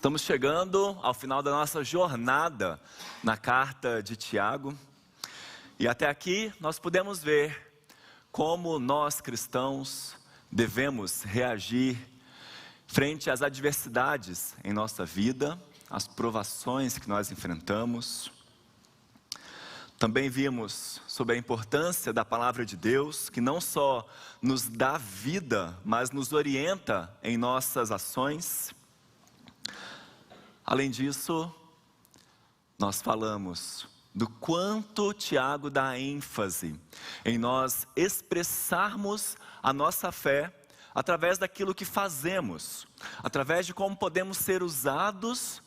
Estamos chegando ao final da nossa jornada na carta de Tiago. E até aqui nós podemos ver como nós cristãos devemos reagir frente às adversidades em nossa vida, às provações que nós enfrentamos. Também vimos sobre a importância da palavra de Deus, que não só nos dá vida, mas nos orienta em nossas ações. Além disso, nós falamos do quanto Tiago dá ênfase em nós expressarmos a nossa fé através daquilo que fazemos, através de como podemos ser usados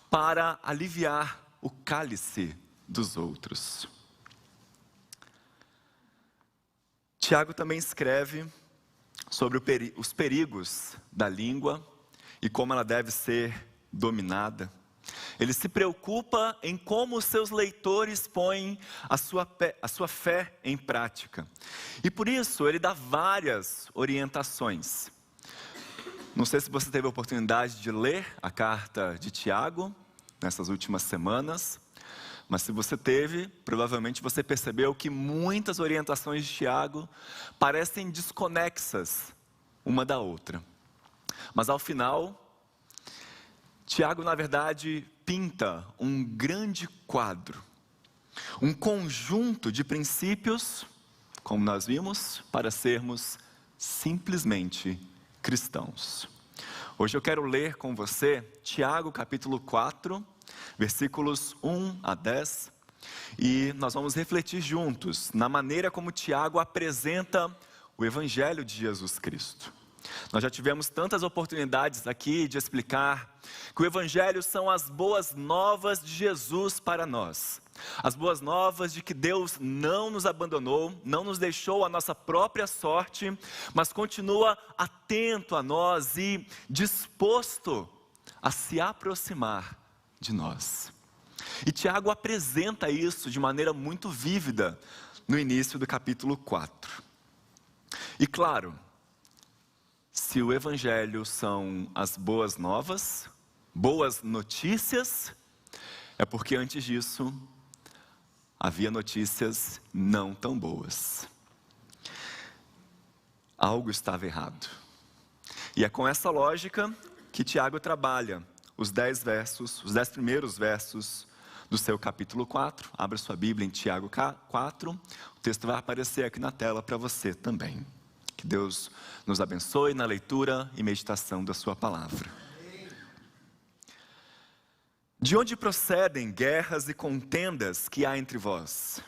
para aliviar o cálice dos outros. Tiago também escreve sobre os perigos da língua e como ela deve ser dominada. Ele se preocupa em como os seus leitores põem a sua fé em prática. E por isso ele dá várias orientações. Não sei se você teve a oportunidade de ler a carta de Tiago nessas últimas semanas, mas se você teve, provavelmente você percebeu que muitas orientações de Tiago parecem desconexas uma da outra. Mas ao final, Tiago, na verdade, pinta um grande quadro, um conjunto de princípios, como nós vimos, para sermos simplesmente cristãos. Hoje eu quero ler com você Tiago capítulo 4, versículos 1 a 10, e nós vamos refletir juntos na maneira como Tiago apresenta o Evangelho de Jesus Cristo. Nós já tivemos tantas oportunidades aqui de explicar que o Evangelho são as boas novas de Jesus para nós. As boas novas de que Deus não nos abandonou, não nos deixou à nossa própria sorte, mas continua atento a nós e disposto a se aproximar de nós. E Tiago apresenta isso de maneira muito vívida no início do capítulo 4. E claro, se o Evangelho são as boas novas, boas notícias, é porque antes disso havia notícias não tão boas. Algo estava errado. E é com essa lógica que Tiago trabalha os 10 primeiros versos do seu capítulo 4. Abra sua Bíblia em Tiago 4. O texto vai aparecer aqui na tela para você também. Que Deus nos abençoe na leitura e meditação da sua palavra. De onde procedem guerras e contendas que há entre vós?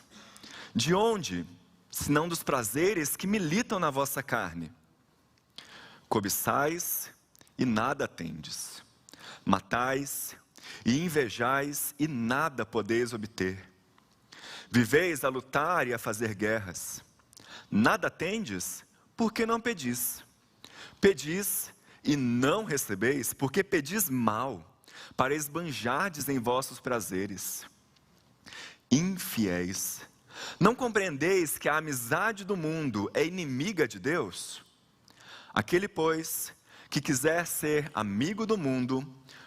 De onde, senão dos prazeres que militam na vossa carne? Cobiçais e nada tendes. Matais e invejais e nada podeis obter. Viveis a lutar e a fazer guerras. Nada tendes, porque não pedis. Pedis e não recebeis, porque pedis mal, para esbanjardes em vossos prazeres. Infiéis, não compreendeis que a amizade do mundo é inimiga de Deus? Aquele, pois, que quiser ser amigo do mundo,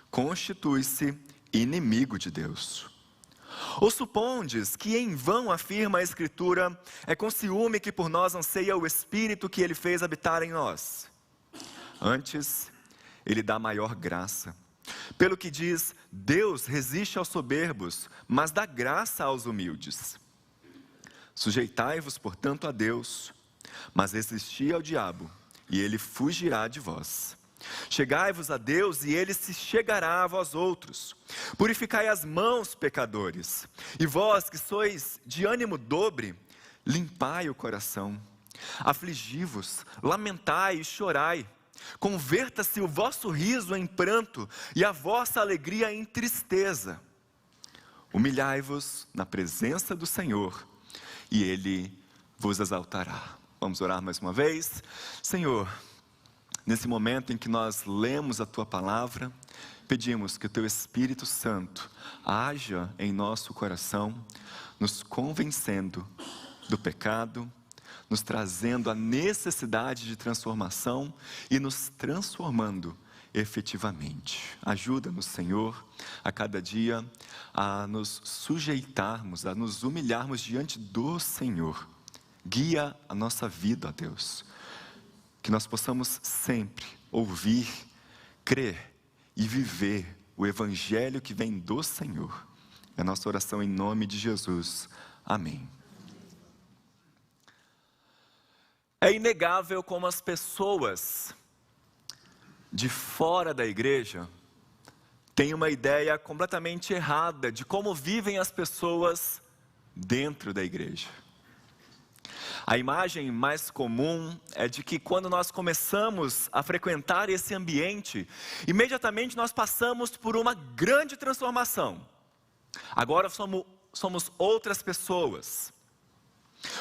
constitui-se inimigo de Deus. Ou supondes que em vão afirma a Escritura, é com ciúme que por nós anseia o Espírito que Ele fez habitar em nós? Antes, Ele dá maior graça. Pelo que diz, Deus resiste aos soberbos, mas dá graça aos humildes. Sujeitai-vos, portanto, a Deus, mas resisti ao diabo, e ele fugirá de vós. Chegai-vos a Deus e Ele se chegará a vós outros. Purificai as mãos, pecadores, e vós que sois de ânimo dobre, limpai o coração. Afligi-vos, lamentai e chorai. Converta-se o vosso riso em pranto e a vossa alegria em tristeza. Humilhai-vos na presença do Senhor e Ele vos exaltará. Vamos orar mais uma vez. Senhor, nesse momento em que nós lemos a Tua palavra, pedimos que o Teu Espírito Santo haja em nosso coração, nos convencendo do pecado, nos trazendo a necessidade de transformação e nos transformando efetivamente. Ajuda-nos, Senhor, a cada dia a nos sujeitarmos, a nos humilharmos diante do Senhor. Guia a nossa vida, ó Deus. Que nós possamos sempre ouvir, crer e viver o Evangelho que vem do Senhor. É a nossa oração em nome de Jesus. Amém. É inegável como as pessoas de fora da igreja têm uma ideia completamente errada de como vivem as pessoas dentro da igreja. A imagem mais comum é de que quando nós começamos a frequentar esse ambiente, imediatamente nós passamos por uma grande transformação. Agora somos outras pessoas.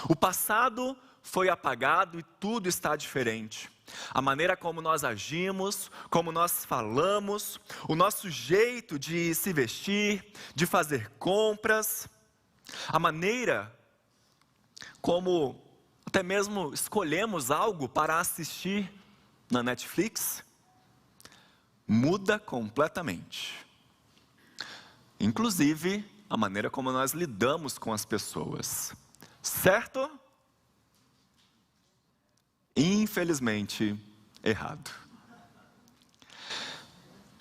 O passado foi apagado e tudo está diferente. A maneira como nós agimos, como nós falamos, o nosso jeito de se vestir, de fazer compras, a maneira como até mesmo escolhemos algo para assistir na Netflix, muda completamente. Inclusive, a maneira como nós lidamos com as pessoas. Certo? Infelizmente, errado.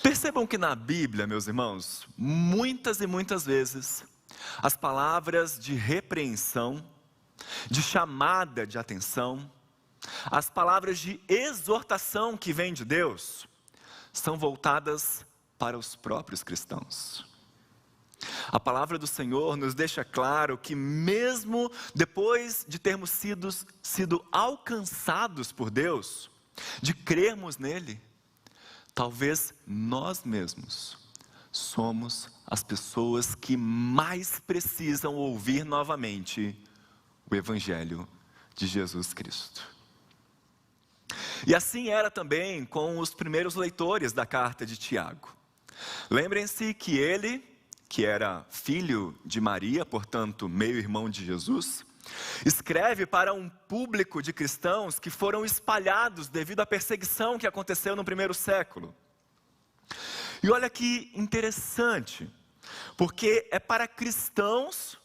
Percebam que na Bíblia, meus irmãos, muitas e muitas vezes, as palavras de repreensão, de chamada de atenção, as palavras de exortação que vêm de Deus, são voltadas para os próprios cristãos. A palavra do Senhor nos deixa claro que mesmo depois de termos sido alcançados por Deus, de crermos nele, talvez nós mesmos somos as pessoas que mais precisam ouvir novamente o Evangelho de Jesus Cristo. E assim era também com os primeiros leitores da carta de Tiago. Lembrem-se que ele, que era filho de Maria, portanto meio-irmão de Jesus, escreve para um público de cristãos que foram espalhados devido à perseguição que aconteceu no primeiro século. E olha que interessante, porque é para cristãos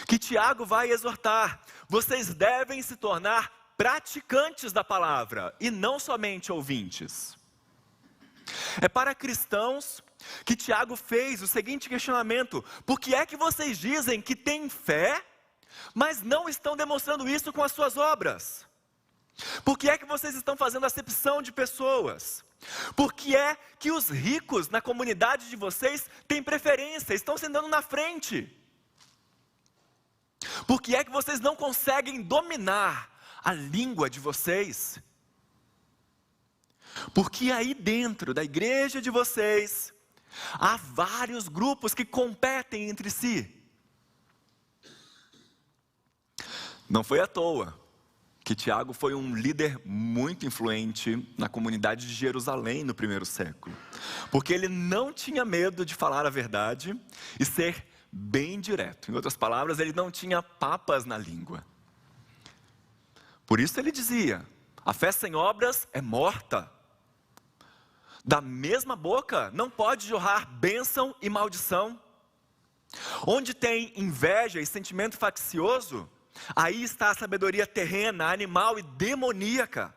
que Tiago vai exortar: vocês devem se tornar praticantes da palavra e não somente ouvintes. É para cristãos que Tiago fez o seguinte questionamento: por que é que vocês dizem que têm fé, mas não estão demonstrando isso com as suas obras? Por que é que vocês estão fazendo acepção de pessoas? Por que é que os ricos na comunidade de vocês têm preferência, estão se dando na frente? Por que é que vocês não conseguem dominar a língua de vocês? Porque aí dentro da igreja de vocês, há vários grupos que competem entre si. Não foi à toa que Tiago foi um líder muito influente na comunidade de Jerusalém no primeiro século. Porque ele não tinha medo de falar a verdade e ser bem direto. Em outras palavras, ele não tinha papas na língua. Por isso ele dizia: a fé sem obras é morta. Da mesma boca não pode jorrar bênção e maldição. Onde tem inveja e sentimento faccioso, aí está a sabedoria terrena, animal e demoníaca.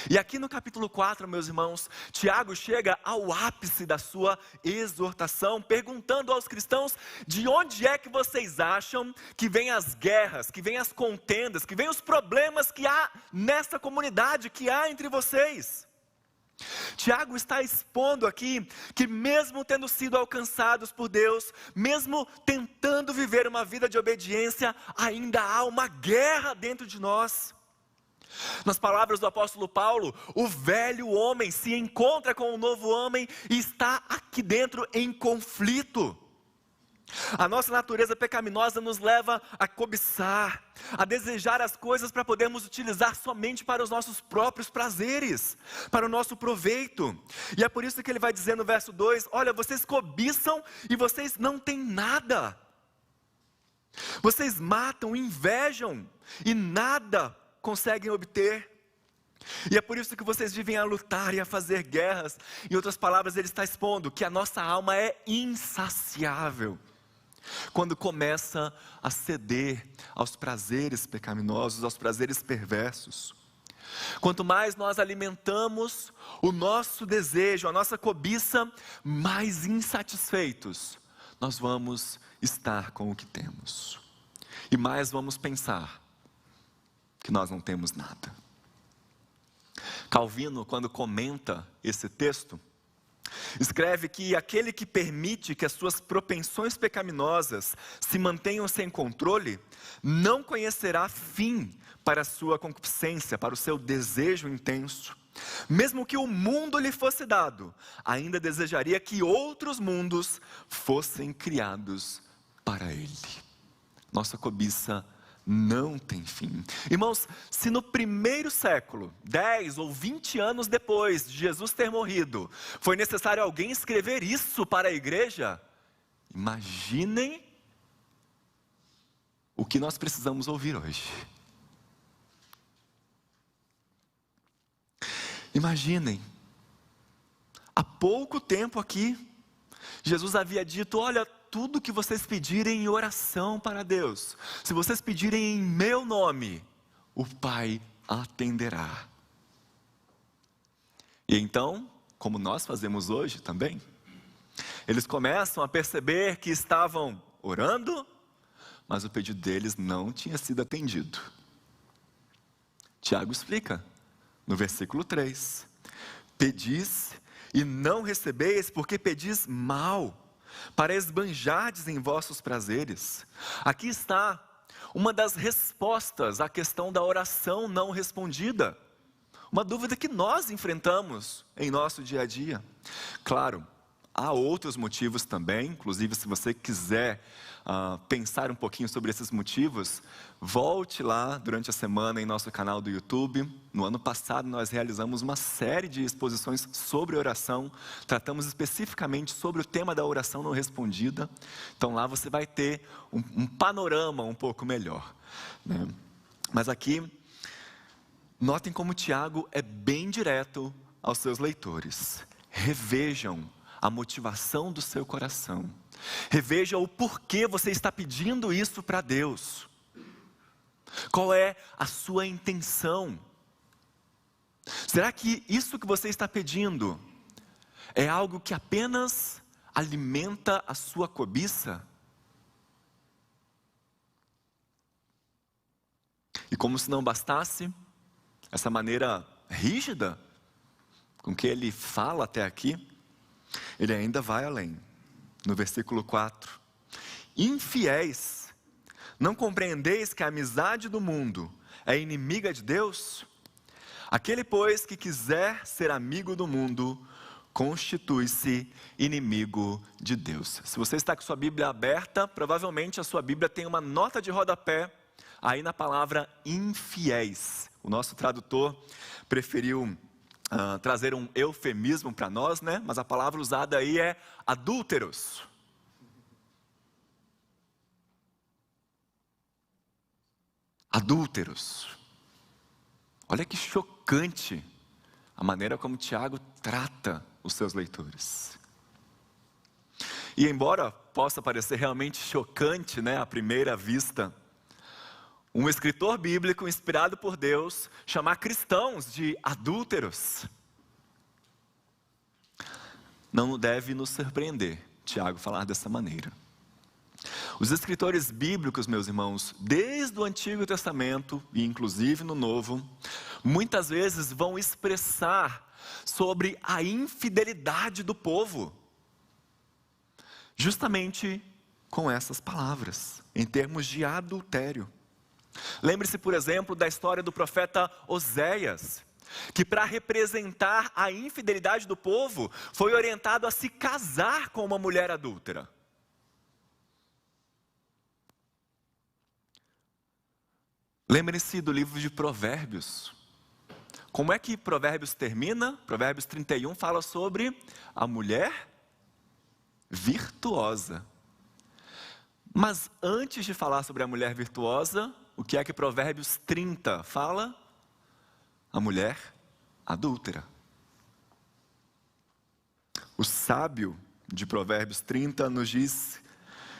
E aqui no capítulo 4, meus irmãos, Tiago chega ao ápice da sua exortação, perguntando aos cristãos: de onde é que vocês acham que vêm as guerras, que vêm as contendas, que vêm os problemas que há nessa comunidade, que há entre vocês? Tiago está expondo aqui que mesmo tendo sido alcançados por Deus, mesmo tentando viver uma vida de obediência, ainda há uma guerra dentro de nós. Nas palavras do apóstolo Paulo, o velho homem se encontra com o novo homem e está aqui dentro em conflito. A nossa natureza pecaminosa nos leva a cobiçar, a desejar as coisas para podermos utilizar somente para os nossos próprios prazeres, para o nosso proveito. E é por isso que ele vai dizer no verso 2, olha, vocês cobiçam e vocês não têm nada. Vocês matam, invejam e nada conseguem obter. E é por isso que vocês vivem a lutar e a fazer guerras. Em outras palavras, ele está expondo que a nossa alma é insaciável quando começa a ceder aos prazeres pecaminosos, aos prazeres perversos. Quanto mais nós alimentamos o nosso desejo, a nossa cobiça, mais insatisfeitos nós vamos estar com o que temos. E mais vamos pensar que nós não temos nada. Calvino, quando comenta esse texto, escreve que aquele que permite que as suas propensões pecaminosas se mantenham sem controle, não conhecerá fim para a sua concupiscência, para o seu desejo intenso. Mesmo que o mundo lhe fosse dado, ainda desejaria que outros mundos fossem criados para ele. Nossa cobiça não tem fim. Irmãos, se no primeiro século, 10 ou 20 anos depois de Jesus ter morrido, foi necessário alguém escrever isso para a igreja, imaginem o que nós precisamos ouvir hoje. Imaginem, há pouco tempo aqui, Jesus havia dito: olha, tudo que vocês pedirem em oração para Deus, se vocês pedirem em meu nome, o Pai atenderá. E então, como nós fazemos hoje também, eles começam a perceber que estavam orando, mas o pedido deles não tinha sido atendido. Tiago explica, no versículo 3, pedis e não recebeis, porque pedis mal, para esbanjardes em vossos prazeres. Aqui está uma das respostas à questão da oração não respondida. Uma dúvida que nós enfrentamos em nosso dia a dia. Claro, há outros motivos também, inclusive se você quiser pensar um pouquinho sobre esses motivos, volte lá durante a semana em nosso canal do YouTube. No ano passado nós realizamos uma série de exposições sobre oração, tratamos especificamente sobre o tema da oração não respondida. Então lá você vai ter um panorama um pouco melhor, né? Mas aqui, notem como Tiago é bem direto aos seus leitores. Revejam a motivação do seu coração. Reveja o porquê você está pedindo isso para Deus. Qual é a sua intenção? Será que isso que você está pedindo é algo que apenas alimenta a sua cobiça? E como se não bastasse, essa maneira rígida com que ele fala até aqui, ele ainda vai além. No versículo 4, infiéis, não compreendeis que a amizade do mundo é inimiga de Deus? Aquele, pois, que quiser ser amigo do mundo, constitui-se inimigo de Deus. Se você está com sua Bíblia aberta, provavelmente a sua Bíblia tem uma nota de rodapé aí na palavra infiéis. O nosso tradutor preferiu trazer um eufemismo para nós, né? Mas a palavra usada aí é adúlteros. Adúlteros. Olha que chocante a maneira como Tiago trata os seus leitores. E embora possa parecer realmente chocante, né, à primeira vista, um escritor bíblico inspirado por Deus chamar cristãos de adúlteros, não deve nos surpreender Tiago falar dessa maneira. Os escritores bíblicos, meus irmãos, desde o Antigo Testamento e inclusive no Novo, muitas vezes vão expressar sobre a infidelidade do povo, justamente com essas palavras, em termos de adultério. Lembre-se, por exemplo, da história do profeta Oséias, que para representar a infidelidade do povo, foi orientado a se casar com uma mulher adúltera. Lembre-se do livro de Provérbios. Como é que Provérbios termina? Provérbios 31 fala sobre a mulher virtuosa. Mas antes de falar sobre a mulher virtuosa, o que é que Provérbios 30 fala? a mulher adúltera. O sábio de Provérbios 30 nos diz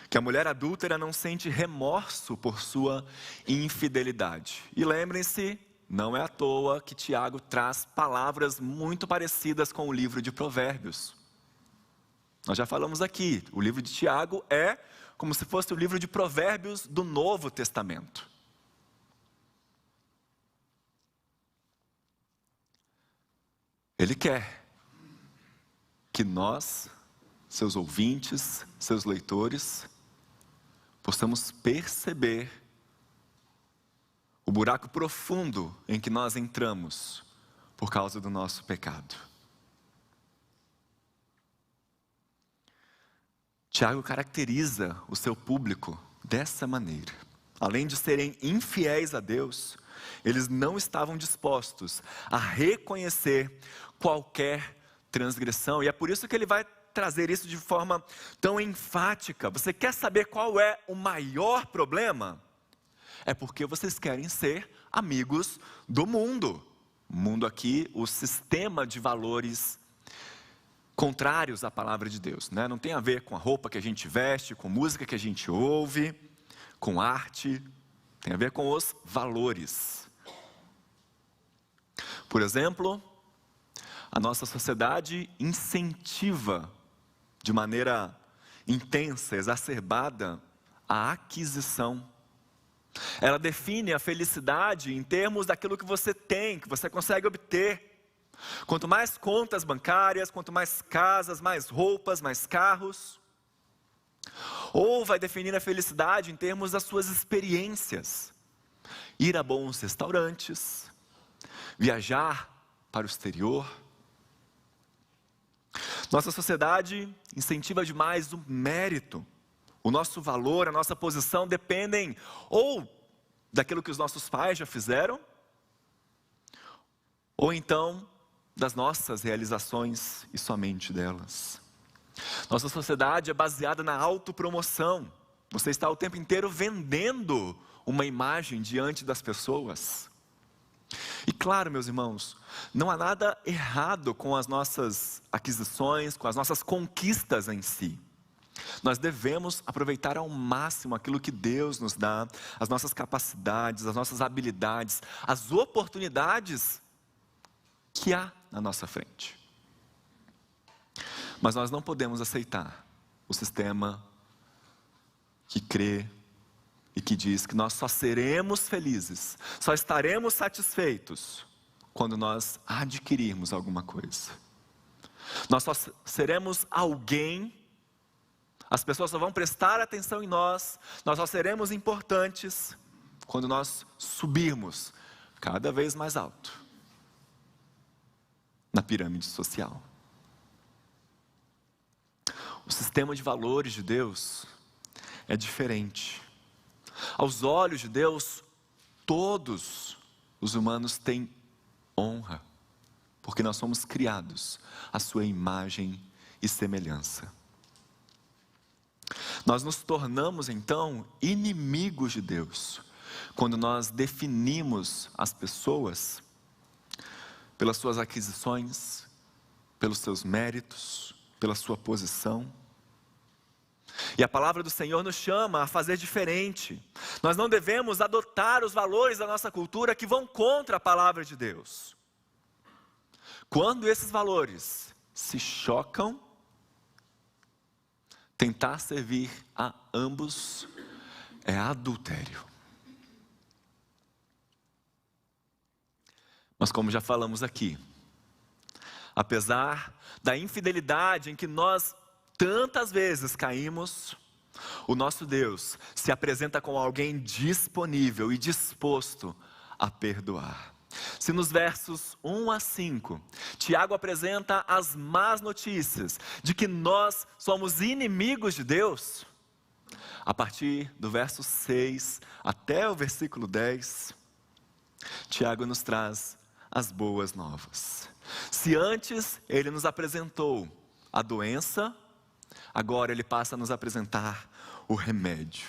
que a mulher adúltera não sente remorso por sua infidelidade. E lembrem-se, não é à toa que Tiago traz palavras muito parecidas com o livro de Provérbios. Nós já falamos aqui, o livro de Tiago é como se fosse o livro de Provérbios do Novo Testamento. Ele quer que nós, seus ouvintes, seus leitores, possamos perceber o buraco profundo em que nós entramos por causa do nosso pecado. Tiago caracteriza o seu público dessa maneira. Além de serem infiéis a Deus, eles não estavam dispostos a reconhecer qualquer transgressão. E é por isso que ele vai trazer isso de forma tão enfática. Você quer saber qual é o maior problema? É porque vocês querem ser amigos do mundo. O mundo aqui, o sistema de valores contrários à palavra de Deus, né? Não tem a ver com a roupa que a gente veste, com música que a gente ouve, com arte. Tem a ver com os valores. Por exemplo, a nossa sociedade incentiva de maneira intensa, exacerbada, a aquisição. Ela define a felicidade em termos daquilo que você tem, que você consegue obter. Quanto mais contas bancárias, quanto mais casas, mais roupas, mais carros. Ou vai definir a felicidade em termos das suas experiências. Ir a bons restaurantes, viajar para o exterior. Nossa sociedade incentiva demais o mérito. O nosso valor, a nossa posição dependem ou daquilo que os nossos pais já fizeram, ou então das nossas realizações e somente delas. Nossa sociedade é baseada na autopromoção. Você está o tempo inteiro vendendo uma imagem diante das pessoas. E claro, meus irmãos, não há nada errado com as nossas aquisições, com as nossas conquistas em si. Nós devemos aproveitar ao máximo aquilo que Deus nos dá, as nossas capacidades, as nossas habilidades, as oportunidades que há na nossa frente. Mas nós não podemos aceitar o sistema que crê e que diz que nós só seremos felizes, só estaremos satisfeitos quando nós adquirirmos alguma coisa. Nós só seremos alguém, as pessoas só vão prestar atenção em nós só seremos importantes quando nós subirmos cada vez mais alto na pirâmide social. O sistema de valores de Deus é diferente. Aos olhos de Deus, todos os humanos têm honra, porque nós somos criados à sua imagem e semelhança. Nós nos tornamos então inimigos de Deus, quando nós definimos as pessoas pelas suas aquisições, pelos seus méritos, pela sua posição. E a palavra do Senhor nos chama a fazer diferente. Nós não devemos adotar os valores da nossa cultura que vão contra a palavra de Deus. Quando esses valores se chocam, tentar servir a ambos é adultério. Mas como já falamos aqui, apesar da infidelidade em que nós tantas vezes caímos, o nosso Deus se apresenta como alguém disponível e disposto a perdoar. Se nos versos 1 a 5, Tiago apresenta as más notícias de que nós somos inimigos de Deus, a partir do verso 6 até o versículo 10, Tiago nos traz as boas novas. Se antes ele nos apresentou a doença, agora ele passa a nos apresentar o remédio.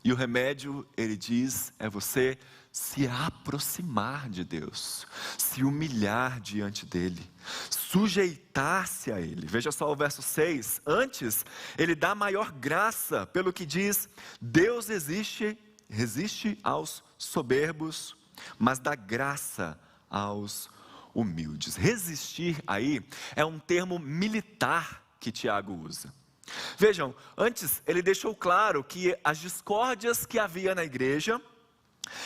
E o remédio, ele diz, é você se aproximar de Deus, se humilhar diante dele, sujeitar-se a ele. Veja só o verso 6. Antes, ele dá maior graça, pelo que diz: Deus resiste aos soberbos, mas dá graça aos humildes. Resistir aí é um termo militar que Tiago usa. Vejam, antes ele deixou claro que as discórdias que havia na igreja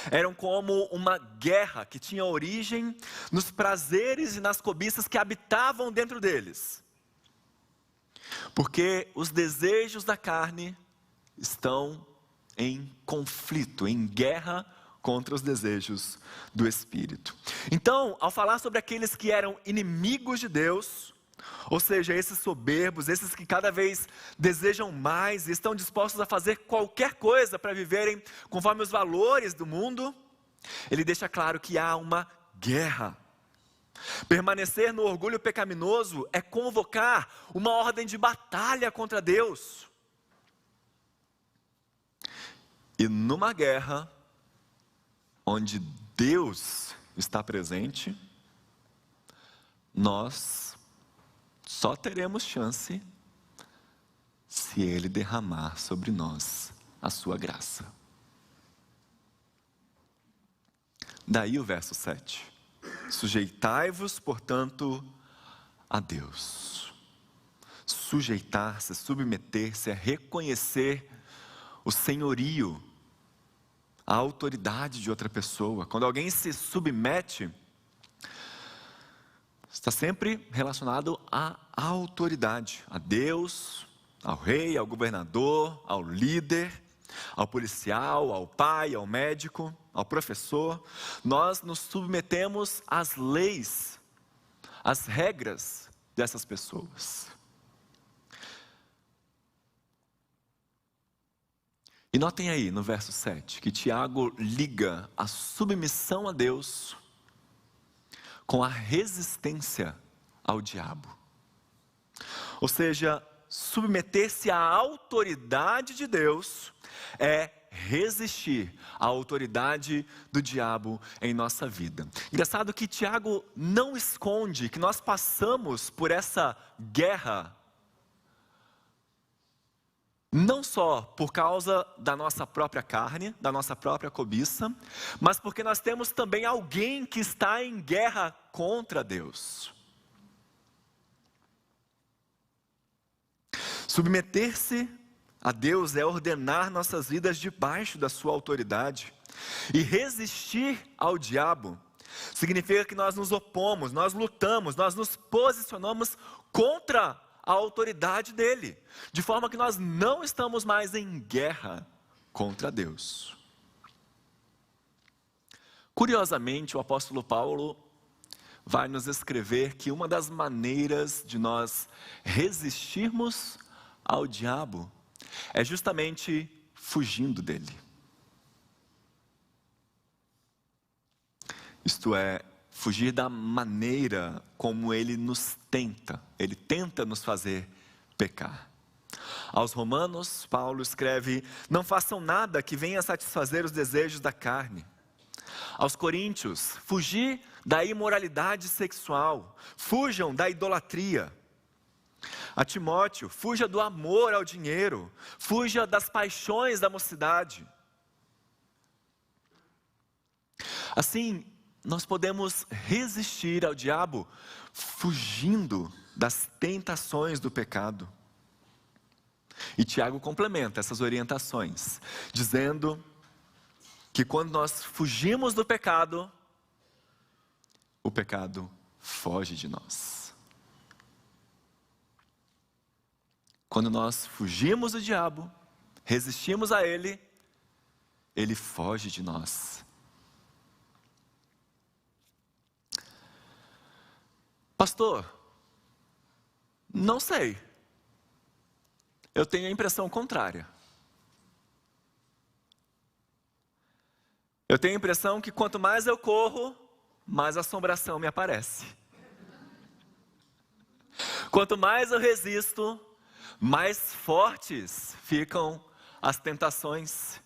eram como uma guerra que tinha origem nos prazeres e nas cobiças que habitavam dentro deles. Porque os desejos da carne estão em conflito, em guerra contra os desejos do Espírito. Então, ao falar sobre aqueles que eram inimigos de Deus, ou seja, esses soberbos, esses que cada vez desejam mais e estão dispostos a fazer qualquer coisa para viverem conforme os valores do mundo, ele deixa claro que há uma guerra. Permanecer no orgulho pecaminoso é convocar uma ordem de batalha contra Deus. E numa guerra onde Deus está presente, nós só teremos chance se Ele derramar sobre nós a sua graça. Daí o verso 7. Sujeitai-vos, portanto, a Deus. Sujeitar-se, submeter-se, é reconhecer o senhorio, a autoridade de outra pessoa. Quando alguém se submete, está sempre relacionado à autoridade, a Deus, ao rei, ao governador, ao líder, ao policial, ao pai, ao médico, ao professor. Nós nos submetemos às leis, às regras dessas pessoas. E notem aí no verso 7 que Tiago liga a submissão a Deus com a resistência ao diabo. Ou seja, submeter-se à autoridade de Deus é resistir à autoridade do diabo em nossa vida. Engraçado que Tiago não esconde que nós passamos por essa guerra, não só por causa da nossa própria carne, da nossa própria cobiça, mas porque nós temos também alguém que está em guerra contra Deus. Submeter-se a Deus é ordenar nossas vidas debaixo da sua autoridade. E resistir ao diabo significa que nós nos opomos, nós lutamos, nós nos posicionamos contra a autoridade dele, de forma que nós não estamos mais em guerra contra Deus. Curiosamente, o apóstolo Paulo vai nos escrever que uma das maneiras de nós resistirmos ao diabo é justamente fugindo dele. Isto é, fugir da maneira como ele tenta nos fazer pecar. Aos Romanos, Paulo escreve: não façam nada que venha satisfazer os desejos da carne. Aos Coríntios, fugir da imoralidade sexual, fujam da idolatria. A Timóteo, fuja do amor ao dinheiro, fuja das paixões da mocidade. Assim, nós podemos resistir ao diabo fugindo das tentações do pecado. E Tiago complementa essas orientações, dizendo que quando nós fugimos do pecado, o pecado foge de nós. Quando nós fugimos do diabo, resistimos a ele, ele foge de nós. Pastor, não sei. Eu tenho a impressão contrária. Eu tenho a impressão que quanto mais eu corro, mais assombração me aparece. Quanto mais eu resisto, mais fortes ficam as tentações.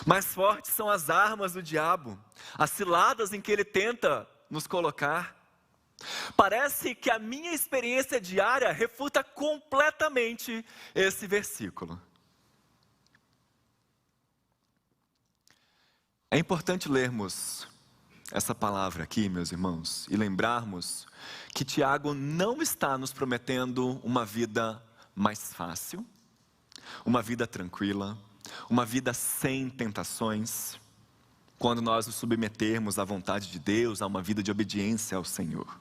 Mais fortes são as armas do diabo, as ciladas em que ele tenta nos colocar. Parece que a minha experiência diária refuta completamente esse versículo. É importante lermos essa palavra aqui, meus irmãos, e lembrarmos que Tiago não está nos prometendo uma vida mais fácil, uma vida tranquila, uma vida sem tentações, quando nós nos submetermos à vontade de Deus, a uma vida de obediência ao Senhor.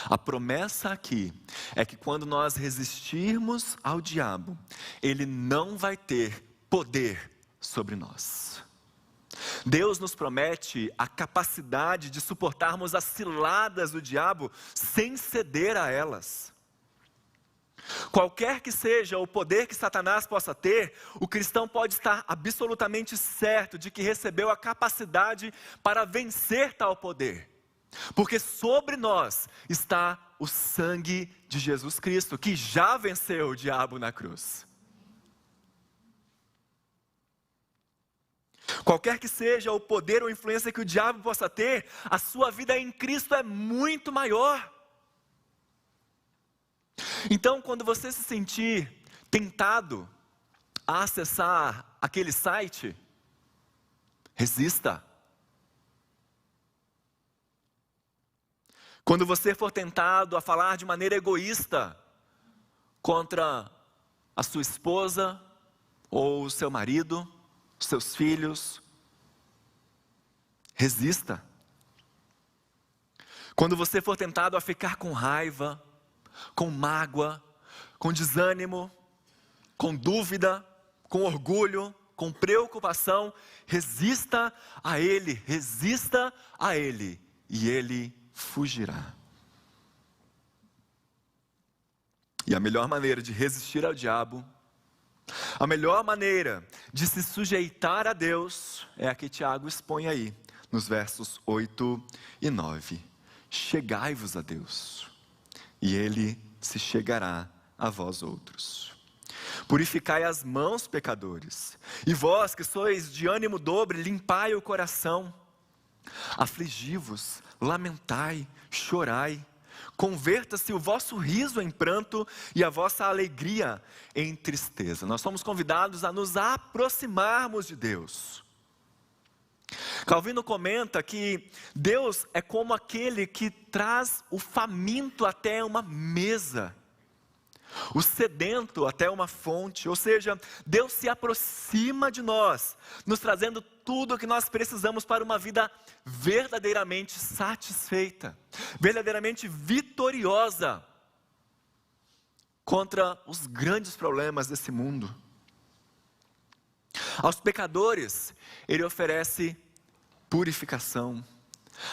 A promessa aqui é que quando nós resistirmos ao diabo, ele não vai ter poder sobre nós. Deus nos promete a capacidade de suportarmos as ciladas do diabo sem ceder a elas. Qualquer que seja o poder que Satanás possa ter, o cristão pode estar absolutamente certo de que recebeu a capacidade para vencer tal poder. Porque sobre nós está o sangue de Jesus Cristo, que já venceu o diabo na cruz. Qualquer que seja o poder ou influência que o diabo possa ter, a sua vida em Cristo é muito maior. Então, quando você se sentir tentado a acessar aquele site, resista. Quando você for tentado a falar de maneira egoísta contra a sua esposa ou o seu marido, seus filhos, resista. Quando você for tentado a ficar com raiva, com mágoa, com desânimo, com dúvida, com orgulho, com preocupação, resista a ele, e ele fugirá. E a melhor maneira de resistir ao diabo, a melhor maneira de se sujeitar a Deus, é a que Tiago expõe aí, nos versos 8 e 9. Chegai-vos a Deus, e Ele se chegará a vós outros. Purificai as mãos, pecadores, e vós que sois de ânimo dobre, limpai o coração. Afligi-vos, lamentai, chorai. Converta-se o vosso riso em pranto e a vossa alegria em tristeza. Nós somos convidados a nos aproximarmos de Deus. Calvino comenta que Deus é como aquele que traz o faminto até uma mesa, o sedento até uma fonte. Ou seja, Deus se aproxima de nós, nos trazendo tudo o que nós precisamos para uma vida verdadeiramente satisfeita, verdadeiramente vitoriosa contra os grandes problemas desse mundo. Aos pecadores, Ele oferece purificação.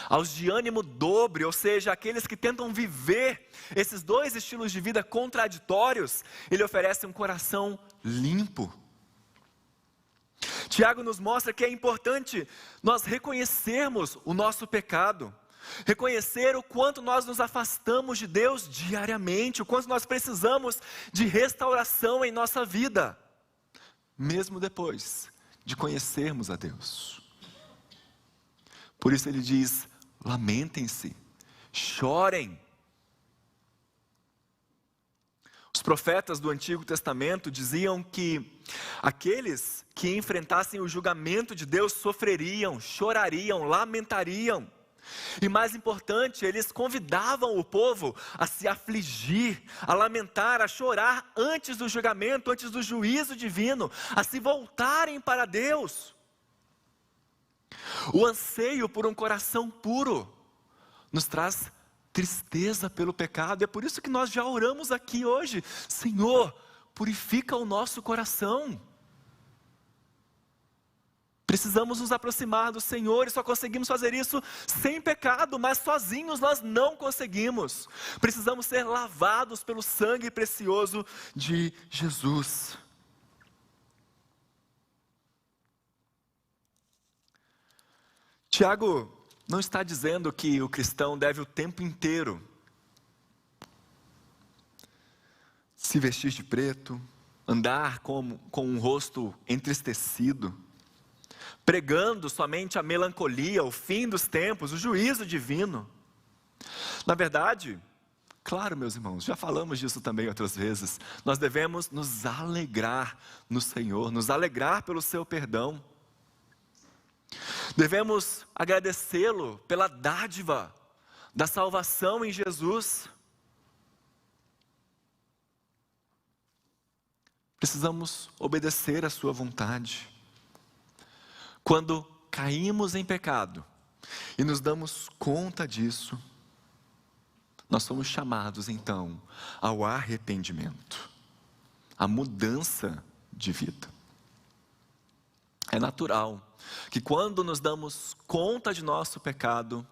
Aos de ânimo dobre, ou seja, aqueles que tentam viver esses dois estilos de vida contraditórios, Ele oferece um coração limpo. Tiago nos mostra que é importante nós reconhecermos o nosso pecado, reconhecer o quanto nós nos afastamos de Deus diariamente, o quanto nós precisamos de restauração em nossa vida, mesmo depois de conhecermos a Deus. Por isso ele diz: lamentem-se, chorem. Os profetas do Antigo Testamento diziam que aqueles que enfrentassem o julgamento de Deus sofreriam, chorariam, lamentariam. E mais importante, eles convidavam o povo a se afligir, a lamentar, a chorar antes do julgamento, antes do juízo divino, a se voltarem para Deus. O anseio por um coração puro nos traz tristeza pelo pecado. É por isso que nós já oramos aqui hoje: Senhor, purifica o nosso coração. Precisamos nos aproximar do Senhor e só conseguimos fazer isso sem pecado, mas sozinhos nós não conseguimos. Precisamos ser lavados pelo sangue precioso de Jesus. Tiago não está dizendo que o cristão deve o tempo inteiro se vestir de preto, andar com um rosto entristecido. pregando somente a melancolia, o fim dos tempos, o juízo divino. Na verdade, claro, meus irmãos, já falamos disso também outras vezes, nós devemos nos alegrar no Senhor, nos alegrar pelo seu perdão. Devemos agradecê-lo pela dádiva da salvação em Jesus. Precisamos obedecer à sua vontade. Quando caímos em pecado e nos damos conta disso, nós somos chamados então ao arrependimento, à mudança de vida. É natural que quando nos damos conta de nosso pecado,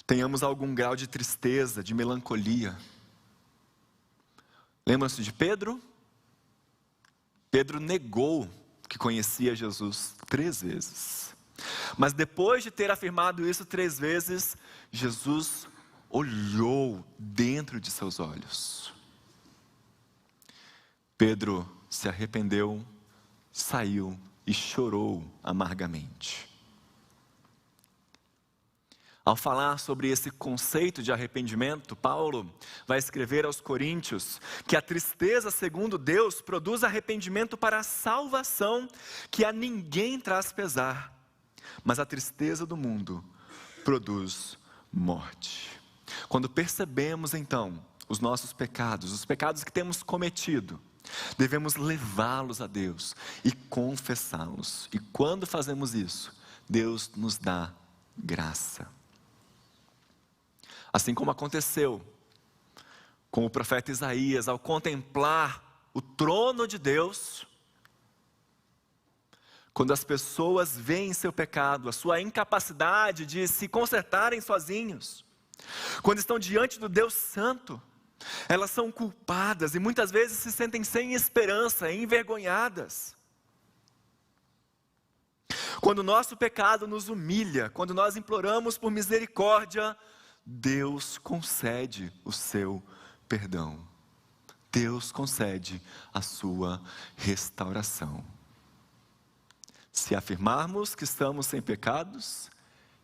tenhamos algum grau de tristeza, de melancolia. Lembram-se de Pedro? Pedro negou que conhecia Jesus 3 vezes. Mas depois de ter afirmado isso 3 vezes, Jesus olhou dentro de seus olhos. Pedro se arrependeu, saiu e chorou amargamente. Ao falar sobre esse conceito de arrependimento, Paulo vai escrever aos Coríntios que a tristeza segundo Deus produz arrependimento para a salvação, que a ninguém traz pesar, mas a tristeza do mundo produz morte. Quando percebemos então os nossos pecados, os pecados que temos cometido, devemos levá-los a Deus e confessá-los. E quando fazemos isso, Deus nos dá graça. Assim como aconteceu com o profeta Isaías, ao contemplar o trono de Deus, quando as pessoas veem seu pecado, a sua incapacidade de se consertarem sozinhos, quando estão diante do Deus Santo, elas são culpadas e muitas vezes se sentem sem esperança, envergonhadas. Quando o nosso pecado nos humilha, quando nós imploramos por misericórdia, Deus concede o seu perdão. Deus concede a sua restauração. Se afirmarmos que estamos sem pecados,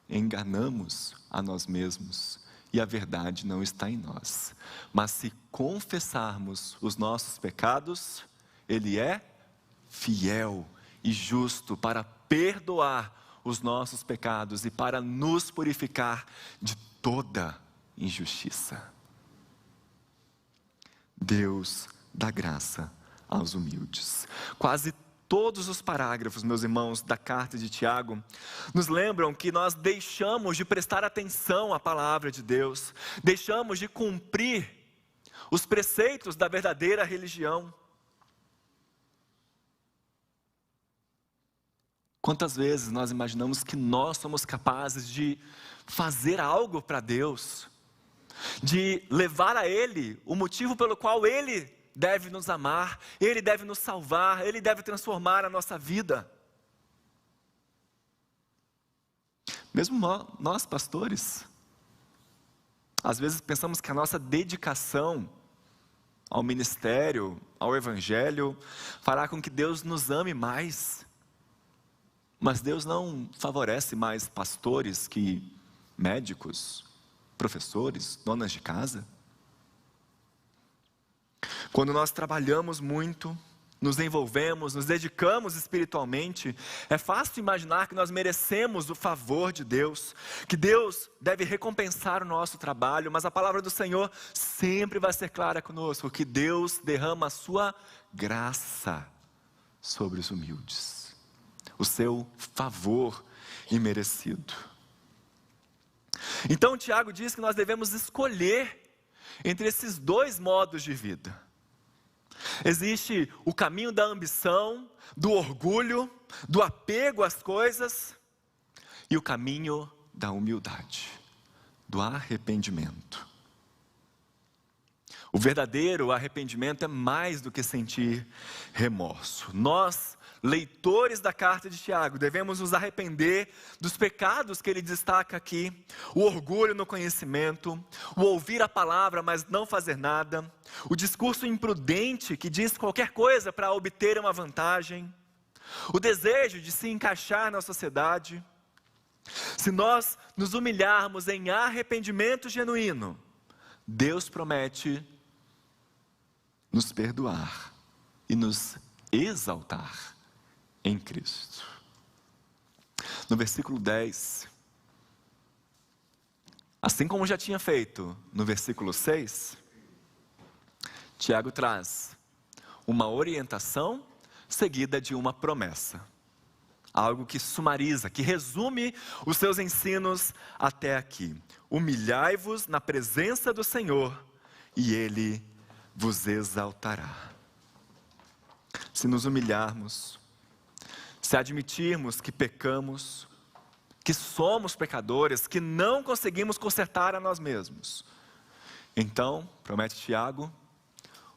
enganamos a nós mesmos e a verdade não está em nós. Mas se confessarmos os nossos pecados, Ele é fiel e justo para perdoar os nossos pecados e para nos purificar de toda injustiça. Deus dá graça aos humildes. Quase todos os parágrafos, meus irmãos, da carta de Tiago, nos lembram que nós deixamos de prestar atenção à palavra de Deus, deixamos de cumprir os preceitos da verdadeira religião. Quantas vezes nós imaginamos que nós somos capazes de fazer algo para Deus, de levar a Ele o motivo pelo qual Ele deve nos amar, Ele deve nos salvar, Ele deve transformar a nossa vida. Mesmo nós pastores, às vezes pensamos que a nossa dedicação ao ministério, ao evangelho, fará com que Deus nos ame mais. Mas Deus não favorece mais pastores que médicos, professores, donas de casa. Quando nós trabalhamos muito, nos envolvemos, nos dedicamos espiritualmente, é fácil imaginar que nós merecemos o favor de Deus, que Deus deve recompensar o nosso trabalho, mas a palavra do Senhor sempre vai ser clara conosco, que Deus derrama a sua graça sobre os humildes. O seu favor imerecido. Então Tiago diz que nós devemos escolher entre esses 2 modos de vida. Existe o caminho da ambição, do orgulho, do apego às coisas, e o caminho da humildade, do arrependimento. O verdadeiro arrependimento é mais do que sentir remorso. Nós, leitores da carta de Tiago, devemos nos arrepender dos pecados que ele destaca aqui: o orgulho no conhecimento, o ouvir a palavra mas não fazer nada, o discurso imprudente que diz qualquer coisa para obter uma vantagem, o desejo de se encaixar na sociedade. Se nós nos humilharmos em arrependimento genuíno, Deus promete nos perdoar e nos exaltar em Cristo. No versículo 10, assim como já tinha feito no versículo 6, Tiago traz uma orientação seguida de uma promessa. Algo que sumariza, que resume os seus ensinos até aqui. Humilhai-vos na presença do Senhor e Ele vos exaltará. Se nos humilharmos, se admitirmos que pecamos, que somos pecadores, que não conseguimos consertar a nós mesmos, então, promete Tiago,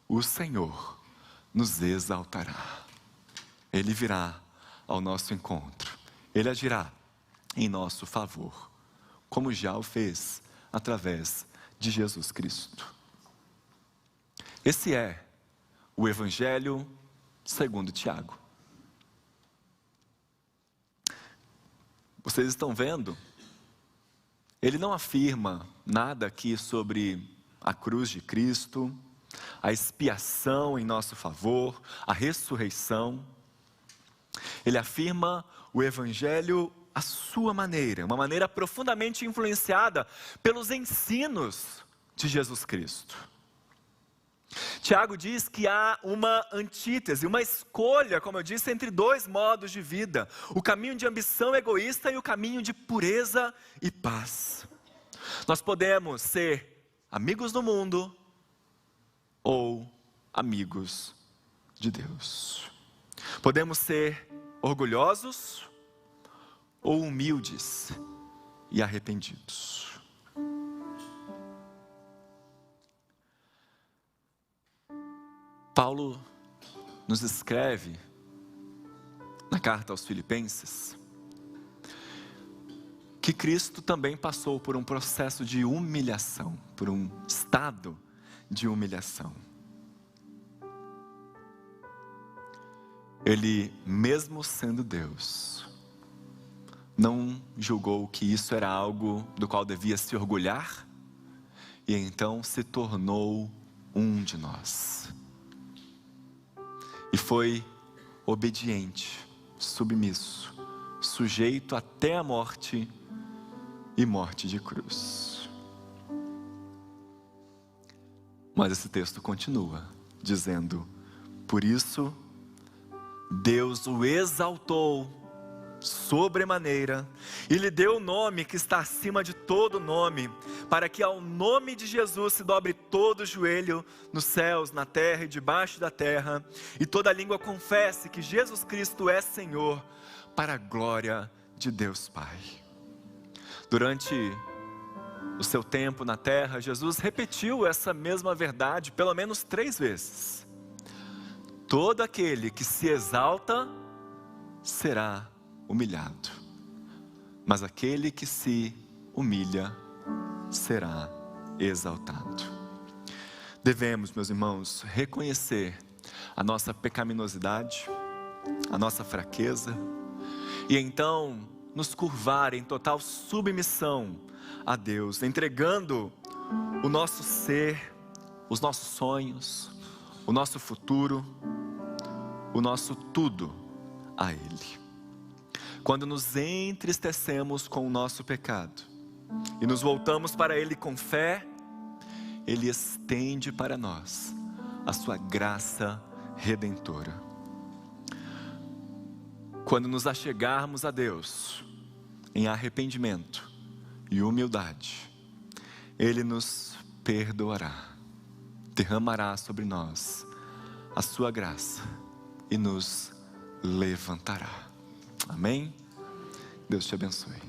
o Senhor nos exaltará. Ele virá ao nosso encontro. Ele agirá em nosso favor, como já o fez através de Jesus Cristo. Esse é o Evangelho segundo Tiago. Vocês estão vendo? Ele não afirma nada aqui sobre a cruz de Cristo, a expiação em nosso favor, a ressurreição. Ele afirma o Evangelho à sua maneira, uma maneira profundamente influenciada pelos ensinos de Jesus Cristo. Tiago diz que há uma antítese, uma escolha, como eu disse, entre dois modos de vida: o caminho de ambição egoísta e o caminho de pureza e paz. Nós podemos ser amigos do mundo ou amigos de Deus. Podemos ser orgulhosos ou humildes e arrependidos. Paulo nos escreve na carta aos Filipenses que Cristo também passou por um processo de humilhação, por um estado de humilhação. Ele, mesmo sendo Deus, não julgou que isso era algo do qual devia se orgulhar, e então se tornou um de nós. E foi obediente, submisso, sujeito até a morte e morte de cruz. Mas esse texto continua dizendo: por isso Deus o exaltou sobremaneira e lhe deu o nome que está acima de todo nome, para que ao nome de Jesus se dobre todo o joelho nos céus, na terra e debaixo da terra, e toda língua confesse que Jesus Cristo é Senhor, para a glória de Deus Pai. Durante o seu tempo na terra, Jesus repetiu essa mesma verdade pelo menos 3 vezes. Todo aquele que se exalta será humilhado, mas aquele que se humilha será exaltado. Devemos, meus irmãos, reconhecer a nossa pecaminosidade, a nossa fraqueza, e então nos curvar em total submissão a Deus, entregando o nosso ser, os nossos sonhos, o nosso futuro, o nosso tudo a Ele. Quando nos entristecemos com o nosso pecado e nos voltamos para Ele com fé, Ele estende para nós a sua graça redentora. Quando nos achegarmos a Deus em arrependimento e humildade, Ele nos perdoará, derramará sobre nós a sua graça e nos levantará. Amém? Deus te abençoe.